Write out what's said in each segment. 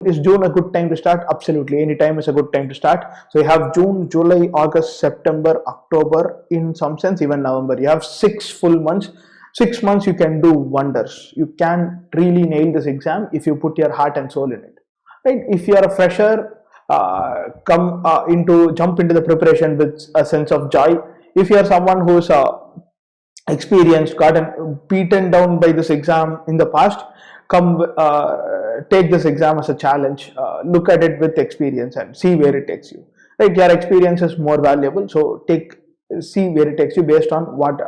Is June a good time to start? Absolutely, any time is a good time to start. So you have June, July, August, September, October, in some sense even November. You have 6 full months. 6 months you can do wonders. You can really nail this exam if you put your heart and soul in it. Right? If you are a fresher, jump into the preparation with a sense of joy. If you are someone who's experienced, gotten beaten down by this exam in the past, come take this exam as a challenge. Look at it with experience and see where it takes you. Right, your experience is more valuable, so see where it takes you based on what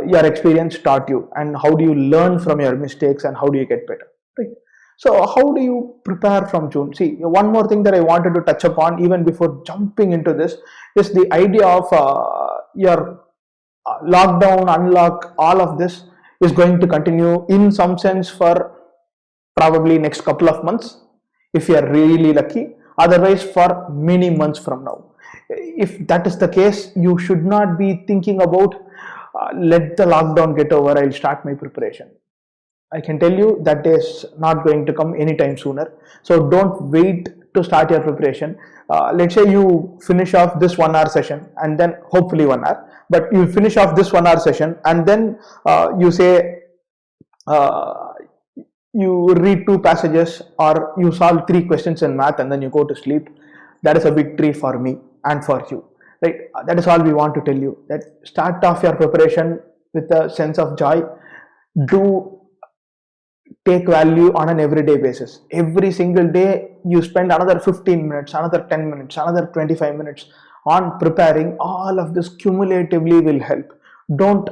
your experience taught you, and how do you learn from your mistakes, and how do you get better. Right. So how do you prepare from June? See, one more thing that I wanted to touch upon even before jumping into this is the idea of your lockdown, unlock, all of this is going to continue in some sense for probably next couple of months if you are really lucky, otherwise for many months from now. If that is the case, you should not be thinking about let the lockdown get over, I'll start my preparation. I can tell you that is not going to come anytime sooner. So don't wait to start your preparation. Let's say you finish off this 1 hour session, and then hopefully 1 hour, but you finish off this 1 hour session, and then you say you read 2 passages, or you solve 3 questions in math, and then you go to sleep. That is a victory for me and for you. Right? That is all we want to tell you. That start off your preparation with a sense of joy. Do take value on an everyday basis. Every single day you spend another 15 minutes, another 10 minutes, another 25 minutes on preparing. All of this cumulatively will help. Don't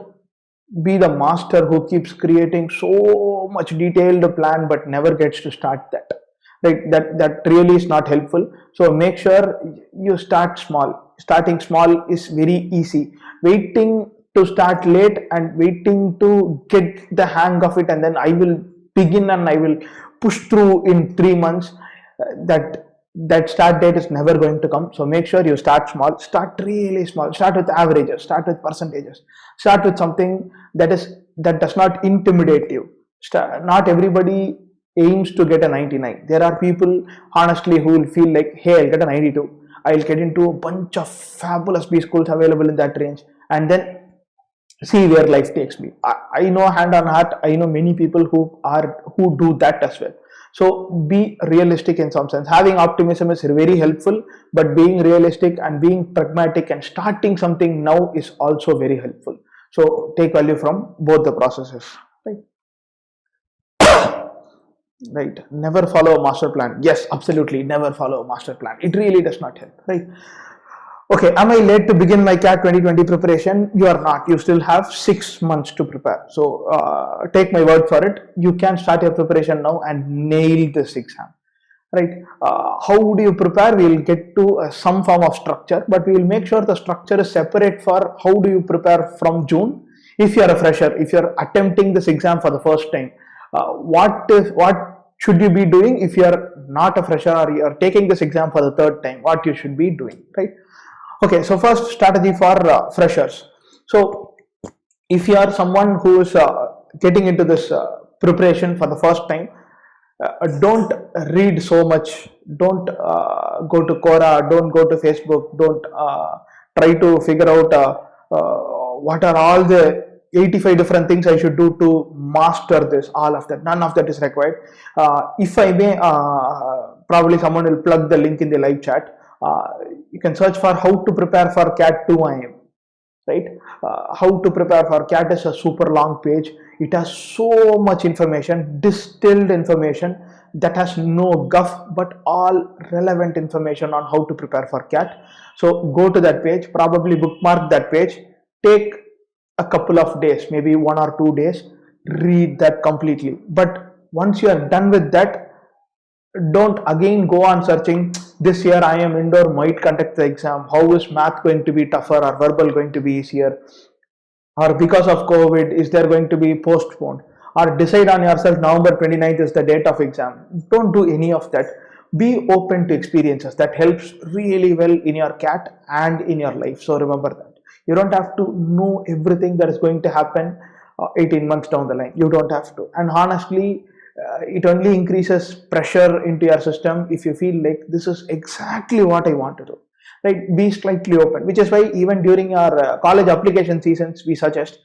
be the master who keeps creating so much detailed plan but never gets to start that. Right? That really is not helpful. So make sure you start small. Starting small is very easy. Waiting to start late and waiting to get the hang of it, and then I will begin and I will push through in 3 months, that start date is never going to come. So make sure you start small. Start really small. Start with averages, start with percentages, start with something that does not intimidate you. Not everybody aims to get a 99. There are people honestly who will feel like, hey, I'll get a 92, I'll get into a bunch of fabulous B schools available in that range, and then see where life takes me. I know, hand on heart, I know many people who do that as well. So be realistic in some sense. Having optimism is very helpful, but being realistic and being pragmatic and starting something now is also very helpful. So take value from both the processes. Right? Right. Never follow a master plan. Yes, absolutely, never follow a master plan. It really does not help. Right? Okay, am I late to begin my CAT 2020 preparation? You are not. You still have 6 months to prepare. So take my word for it. You can start your preparation now and nail this exam. Right? How do you prepare? We will get to some form of structure, but we will make sure the structure is separate for how do you prepare from June. If you are a fresher, if you are attempting this exam for the first time, what should you be doing? If you are not a fresher or you are taking this exam for the third time, what you should be doing, right? Okay, so first strategy for freshers. So if you are someone who is getting into this preparation for the first time, don't read so much. Don't go to Quora, don't go to Facebook, don't try to figure out what are all the 85 different things I should do to master this. All of that, none of that is required. If I may, probably someone will plug the link in the live chat. You can search for how to prepare for CAT 2 IIM. Right? How to prepare for CAT is a super long page. It has so much information, distilled information that has no guff, but all relevant information on how to prepare for CAT. So go to that page, probably bookmark that page, take a couple of days, maybe 1 or 2 days, read that completely. But once you are done with that, don't again go on searching. This year IIM Indore might conduct the exam. How is math going to be tougher or verbal going to be easier? Or because of COVID, is there going to be postponed? Or decide on yourself, November 29th is the date of exam. Don't do any of that. Be open to experiences. That helps really well in your CAT and in your life. So remember that. You don't have to know everything that is going to happen 18 months down the line. You don't have to. And honestly, it only increases pressure into your system if you feel like this is exactly what I want to do, right? Be slightly open, which is why even during our college application seasons we suggest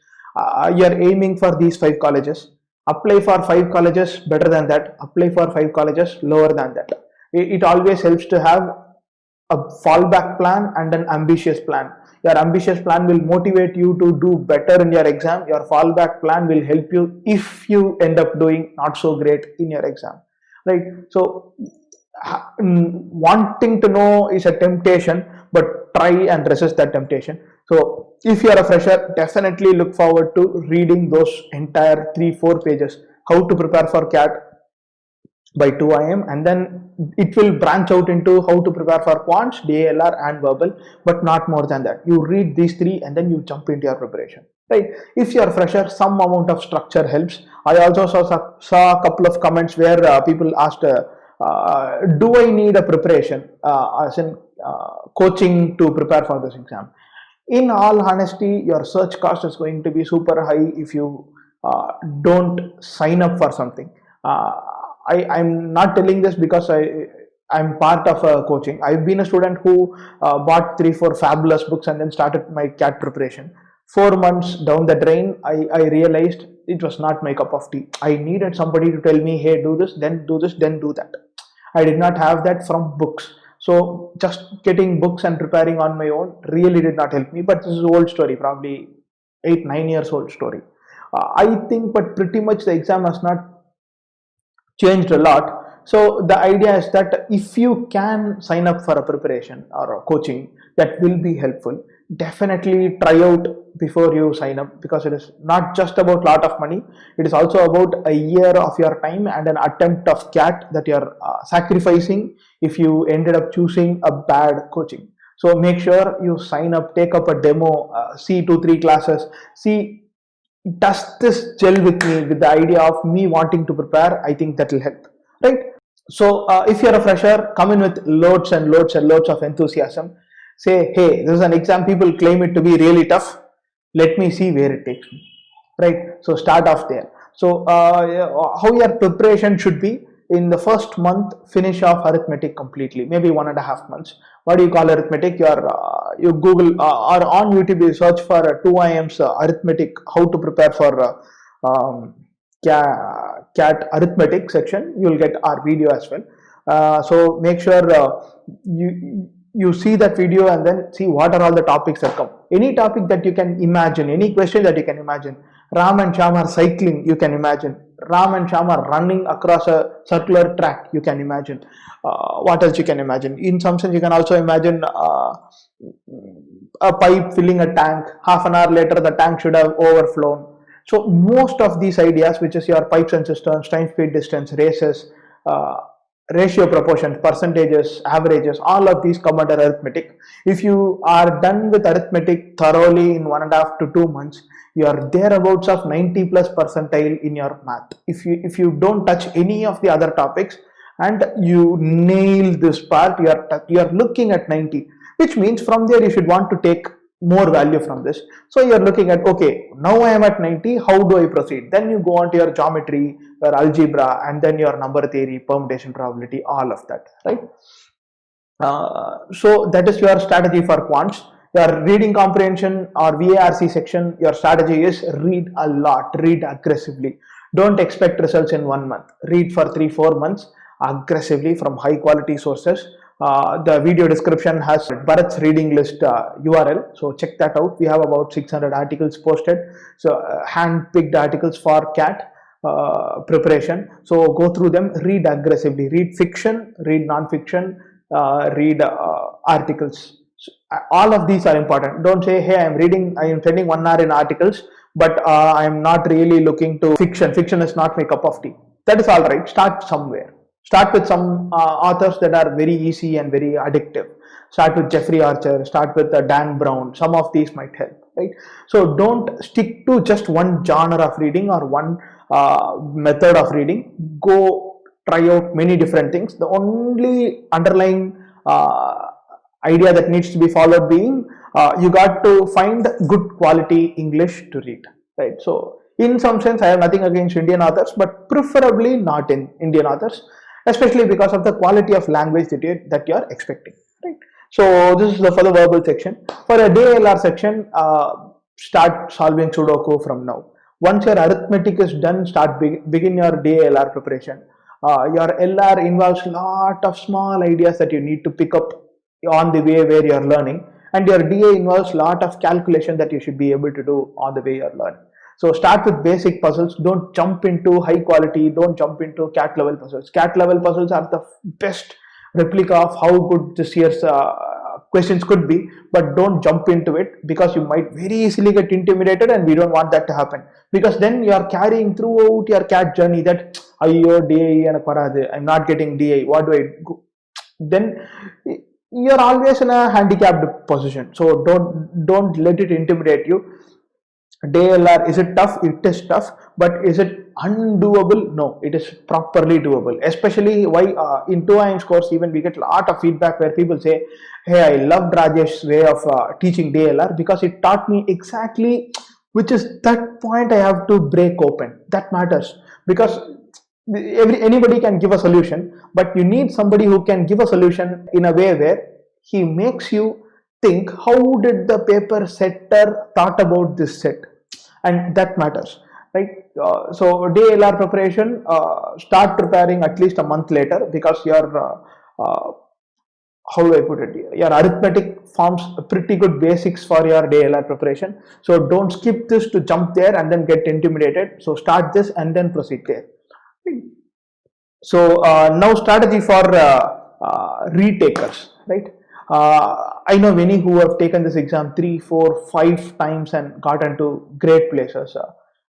you're aiming for these 5 colleges, apply for 5 colleges better than that, apply for 5 colleges lower than that. It always helps to have a fallback plan and an ambitious plan. Your ambitious plan will motivate you to do better in your exam. Your fallback plan will help you if you end up doing not so great in your exam, right? So wanting to know is a temptation, but try and resist that temptation. So if you are a fresher, definitely look forward to reading those entire 3-4 pages, how to prepare for CAT by 2 IIM, and then it will branch out into how to prepare for quants, DALR and verbal, but not more than that. You read these 3 and then you jump into your preparation, right? If you are a fresher, some amount of structure helps. I also saw a couple of comments where people asked, do I need a preparation, as in coaching to prepare for this exam? In all honesty, your search cost is going to be super high if you don't sign up for something. I'm not telling this because I'm part of a coaching. I've been a student who bought 3-4 fabulous books and then started my CAT preparation. 4 months down the drain, I realized it was not my cup of tea. I needed somebody to tell me, hey, do this, then do this, then do that. I did not have that from books. So just getting books and preparing on my own really did not help me. But this is an old story, probably 8-9 years old story. I think, but pretty much the exam has not changed a lot. So the idea is that if you can sign up for a preparation or a coaching, that will be helpful. Definitely try out before you sign up, because it is not just about lot of money. It is also about a year of your time and an attempt of CAT that you are sacrificing if you ended up choosing a bad coaching. So make sure you sign up, take up a demo, see 2-3 classes, see, does this gel with me, with the idea of me wanting to prepare? I think that will help, right? So if you're a fresher, come in with loads and loads and loads of enthusiasm. Say, hey, this is an exam, people claim it to be really tough, let me see where it takes me, right? So start off there. So how your preparation should be: in the first month, finish off arithmetic completely, maybe 1.5 months. What do you call arithmetic? You Google or on YouTube, you search for 2 IIM's arithmetic, how to prepare for CAT arithmetic section. You'll get our video as well. So make sure you see that video and then see what are all the topics that come. Any topic that you can imagine, any question that you can imagine. Ram and Shyam are cycling, you can imagine. Ram and Shyam are running across a circular track, you can imagine. What else you can imagine? In some sense, you can also imagine a pipe filling a tank. Half an hour later, the tank should have overflown. So most of these ideas, which is your pipes and cisterns, time, speed, distance, races, ratio, proportions, percentages, averages, all of these come under arithmetic. If you are done with arithmetic thoroughly in 1.5 to 2 months, you are thereabouts of 90 plus percentile in your math. If you don't touch any of the other topics and you nail this part, you are looking at 90, which means from there you should want to take more value from this. So you're looking at, okay, now I am at 90, how do I proceed? Then you go on to your geometry, your algebra, and then your number theory, permutation probability, all of that, right? So that is your strategy for quants. Your reading comprehension or VARC section, your strategy is read a lot, read aggressively. Don't expect results in 1 month. Read for 3-4 months aggressively from high quality sources. The video description has Bharat's reading list URL, so check that out. We have about 600 articles posted, so hand-picked articles for CAT preparation. So go through them, read aggressively, read fiction, read non-fiction, read articles. So, all of these are important. Don't say, hey, I am spending 1 hour in articles, but I am not really looking to fiction. Fiction is not my cup of tea. That is all right. Start somewhere. Start with some authors that are very easy and very addictive. Start with Jeffrey Archer, start with Dan Brown. Some of these might help, right? So don't stick to just one genre of reading or one method of reading. Go try out many different things. The only underlying idea that needs to be followed being you got to find good quality English to read, right? So In some sense, I have nothing against Indian authors, but preferably not in Indian authors, especially because of the quality of language that you are expecting. Right. So this is for the verbal section. For a DLR section, start solving Sudoku from now. Once your arithmetic is done, begin your DLR preparation. Your LR involves lot of small ideas that you need to pick up on the way where you are learning, and your DA involves lot of calculation that you should be able to do on the way you are learning. So start with basic puzzles. Don't jump into high quality. Don't jump into CAT level puzzles. CAT level puzzles are the best replica of how good this year's questions could be, but don't jump into it, because you might very easily get intimidated, and we don't want that to happen, because then you are carrying throughout your CAT journey that ayyo DAE and I'm not getting DA, what do I go? Then you're always in a handicapped position. So don't let it intimidate you. DLR, is it tough? It is tough, but is it undoable? No, it is properly doable. Especially why in 2IIM's course, even we get a lot of feedback where people say, hey, I loved Rajesh's way of teaching DLR because it taught me exactly which is that point I have to break open. That matters, because anybody can give a solution, but you need somebody who can give a solution in a way where he makes you think, how did the paper setter thought about this set, and that matters, right? So DLR preparation, start preparing at least a month later, because your how do I put it, your arithmetic forms pretty good basics for your DLR preparation. So don't skip this to jump there and then get intimidated. So start this and then proceed there. So now strategy for retakers, right? I know many who have taken this exam 3, 4, 5 times and got into great places.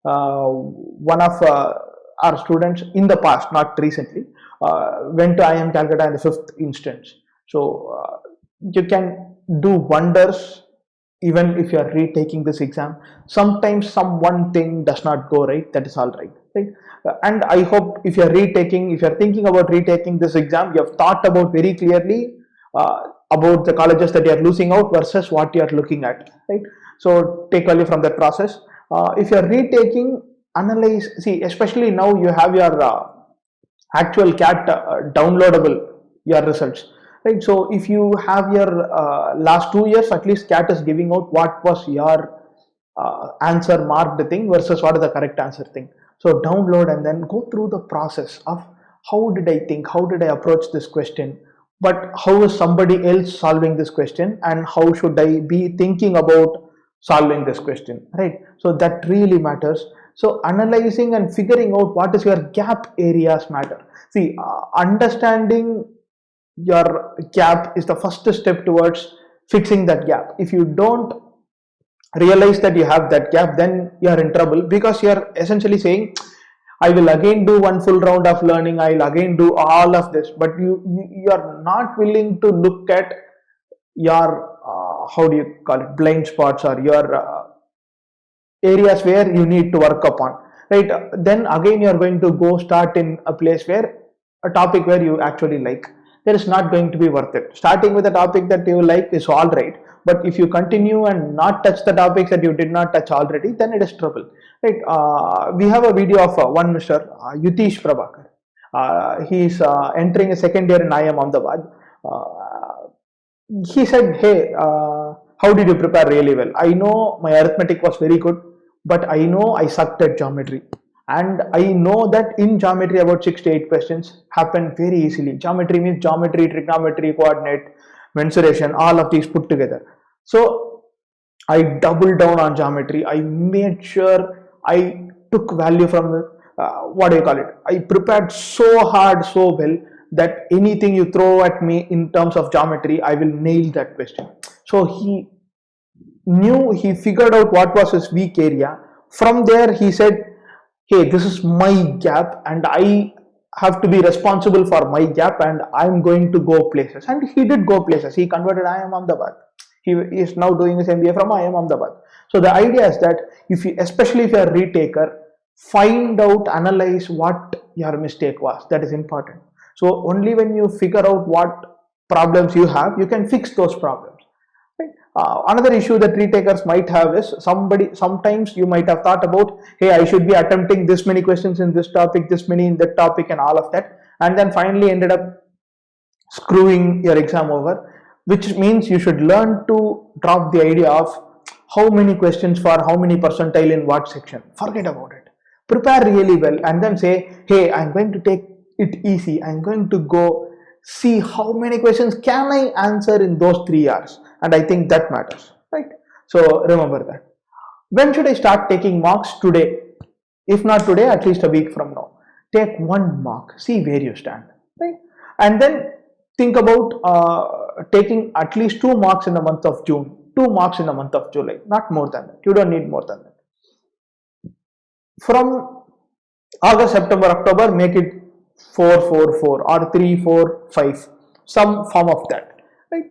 One of our students in the past, not recently, went to IIM Calcutta in the 5th instance. So you can do wonders even if you are retaking this exam. Sometimes some one thing does not go right, that is all right, right? And I hope if you are thinking about retaking this exam, you have thought about very clearly about the colleges that you are losing out versus what you are looking at, right? So take value from that process. If you are retaking, analyze, see, especially now you have your actual CAT downloadable, your results, right? So if you have your last 2 years, at least CAT is giving out what was your answer marked thing versus what is the correct answer thing. So download and then go through the process of how did I think, how did I approach this question, but how is somebody else solving this question, and how should I be thinking about solving this question, right? So that really matters. So analyzing and figuring out what is your gap areas matter. See, understanding your gap is the first step towards fixing that gap. If you don't realize that you have that gap, then you are in trouble, because you are essentially saying, I will again do one full round of learning, I will again do all of this, but you are not willing to look at your how do you call it, blind spots, or your areas where you need to work upon, right? Then again you are going to go start in a place where a topic where you actually like. There is not going to be worth it. Starting with a topic that you like is all right, but if you continue and not touch the topics that you did not touch already, then it is trouble, right? We have a video of one Mr. Yutish Prabhakar. He is entering a second year in IIM Ahmedabad. He said, hey, how did you prepare really well? I know my arithmetic was very good, but I know I sucked at geometry. And I know that in geometry about 6 to 8 questions happen very easily. Geometry means geometry, trigonometry, coordinate, mensuration, all of these put together. So I doubled down on geometry. I made sure I took value from what do you call it? I prepared so hard, so well, that anything you throw at me in terms of geometry, I will nail that question. So he figured out what was his weak area. From there, he said, hey, this is my gap, and I have to be responsible for my gap, and I'm going to go places. And he did go places. He converted IIM Ahmedabad. He is now doing his MBA from IIM Ahmedabad. So the idea is that especially if you are a retaker, find out, analyze what your mistake was. That is important. So only when you figure out what problems you have, you can fix those problems. Right? Another issue that retakers might have is sometimes you might have thought about, hey, I should be attempting this many questions in this topic, this many in that topic, and all of that, and then finally ended up screwing your exam over, which means you should learn to drop the idea of how many questions for how many percentile in what section. Forget about it. Prepare really well and then say, hey, I'm going to take it easy. I'm going to go see how many questions can I answer in those 3 hours. And I think that matters, right? So remember that. When should I start taking marks? Today. If not today, at least a week from now. Take 1 mark, see where you stand, right? And then think about taking at least 2 marks in the month of June, 2 marks in the month of July, not more than that. You don't need more than that. From August, September, October, make it 4, 4, 4 or 3, 4, 5, some form of that, right?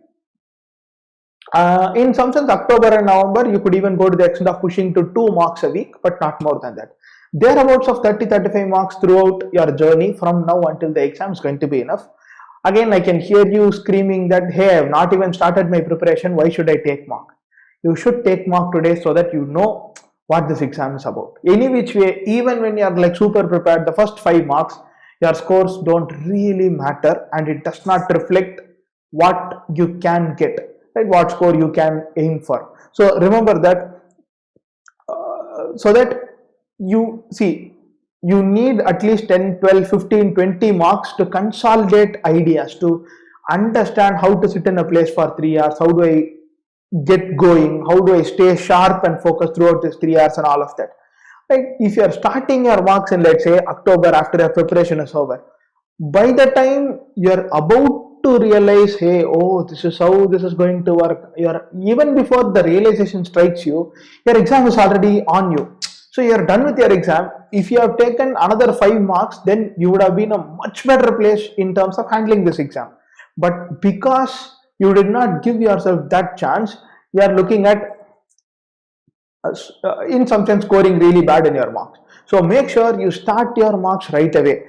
In some sense, October and November, you could even go to the extent of pushing to 2 marks a week, but not more than that. Thereabouts of 30-35 marks throughout your journey from now until the exam is going to be enough. Again, I can hear you screaming that, hey, I have not even started my preparation, why should I take mark? You should take mark today so that you know what this exam is about. Any which way, even when you are like super prepared, the first 5 marks, your scores don't really matter and it does not reflect what you can get, right? What score you can aim for. So remember that, so that you see, you need at least 10, 12, 15, 20 marks to consolidate ideas, to understand how to sit in a place for 3 hours, how do I get going, how do I stay sharp and focused throughout these 3 hours and all of that. Right? If you are starting your marks in, let's say, October after your preparation is over, by the time you're about to realize, hey, oh, this is how this is going to work, even before the realization strikes you, your exam is already on you. So you're done with your exam. If you have taken another 5 marks, then you would have been a much better place in terms of handling this exam. But because you did not give yourself that chance, you are looking at, in some sense, scoring really bad in your marks. So make sure you start your marks right away.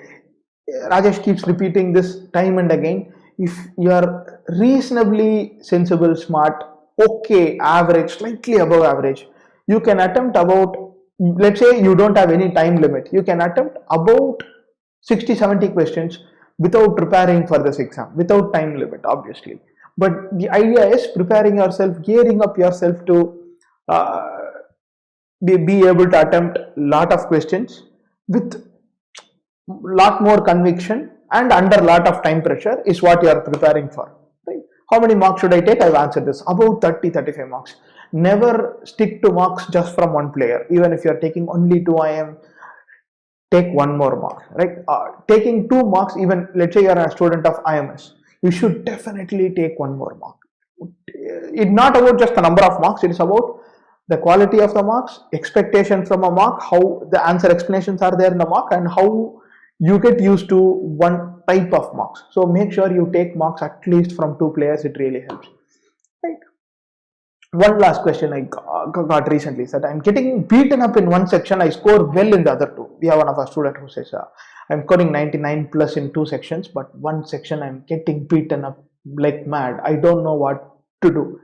Rajesh keeps repeating this time and again. If you are reasonably sensible, smart, okay, average, slightly above average, you can attempt about, let's say you don't have any time limit, you can attempt about 60-70 questions without preparing for this exam, without time limit, obviously. But the idea is preparing yourself, gearing up yourself to be able to attempt lot of questions with lot more conviction and under lot of time pressure is what you are preparing for, right? How many marks should I take? I've answered this, about 30-35 marks. Never stick to marks just from one player. Even if you are taking only 2 IM, take 1 more mark, right? Taking 2 marks, even let's say you are a student of IMS, you should definitely take 1 more mark. It's not about just the number of marks, it is about the quality of the marks, expectation from a mark, how the answer explanations are there in the mark, and how you get used to one type of marks. So make sure you take marks at least from 2 players, it really helps, right? One last question I got recently is that I'm getting beaten up in one section, I score well in the other 2. We have one of our students who says, I'm scoring 99 plus in 2 sections, but one section I'm getting beaten up like mad. I don't know what to do.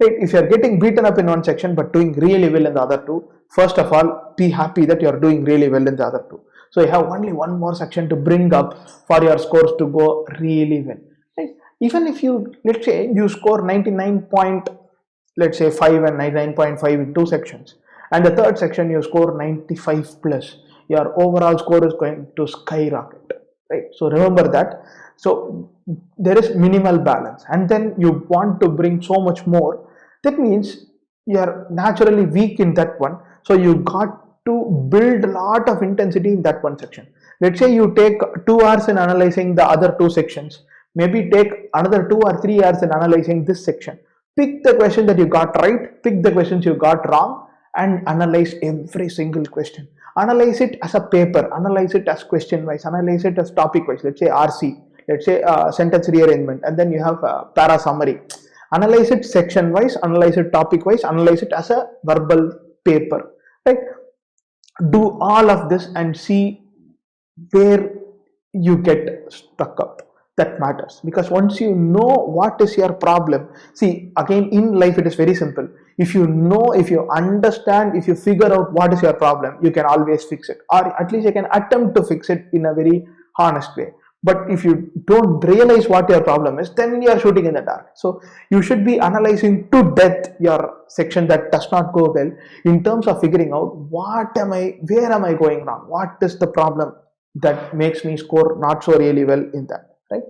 Right? If you're getting beaten up in one section but doing really well in the other 2, first of all, be happy that you're doing really well in the other 2. So you have only 1 more section to bring up for your scores to go really well. Right? Even if you, let's say, you score 99.5 and 99.5 in 2 sections, and the 3rd section you score 95 plus, your overall score is going to skyrocket, right? So remember that. So there is minimal balance, and then you want to bring so much more. That means you are naturally weak in that one, so you got to build a lot of intensity in that one section. Let's say you take 2 hours in analyzing the other 2 sections, maybe take another 2 or 3 hours in analyzing this section. Pick the question that you got right, pick the questions you got wrong, and analyze every single question. Analyze it as a paper, analyze it as question wise, analyze it as topic wise. Let's say RC, let's say sentence rearrangement, and then you have para summary. Analyze it section wise, analyze it topic wise, analyze it as a verbal paper, right? Do all of this and see where you get stuck up. that matters. Because once you know what is your problem, see, again, in life it is very simple. If you know, if you understand, if you figure out what is your problem, you can always fix it, or at least you can attempt to fix it in a very honest way. But if you don't realize what your problem is, then you are shooting in the dark. So you should be analyzing to depth your section that does not go well, in terms of figuring out where am I going wrong, what is the problem that makes me score not so really well in that, right?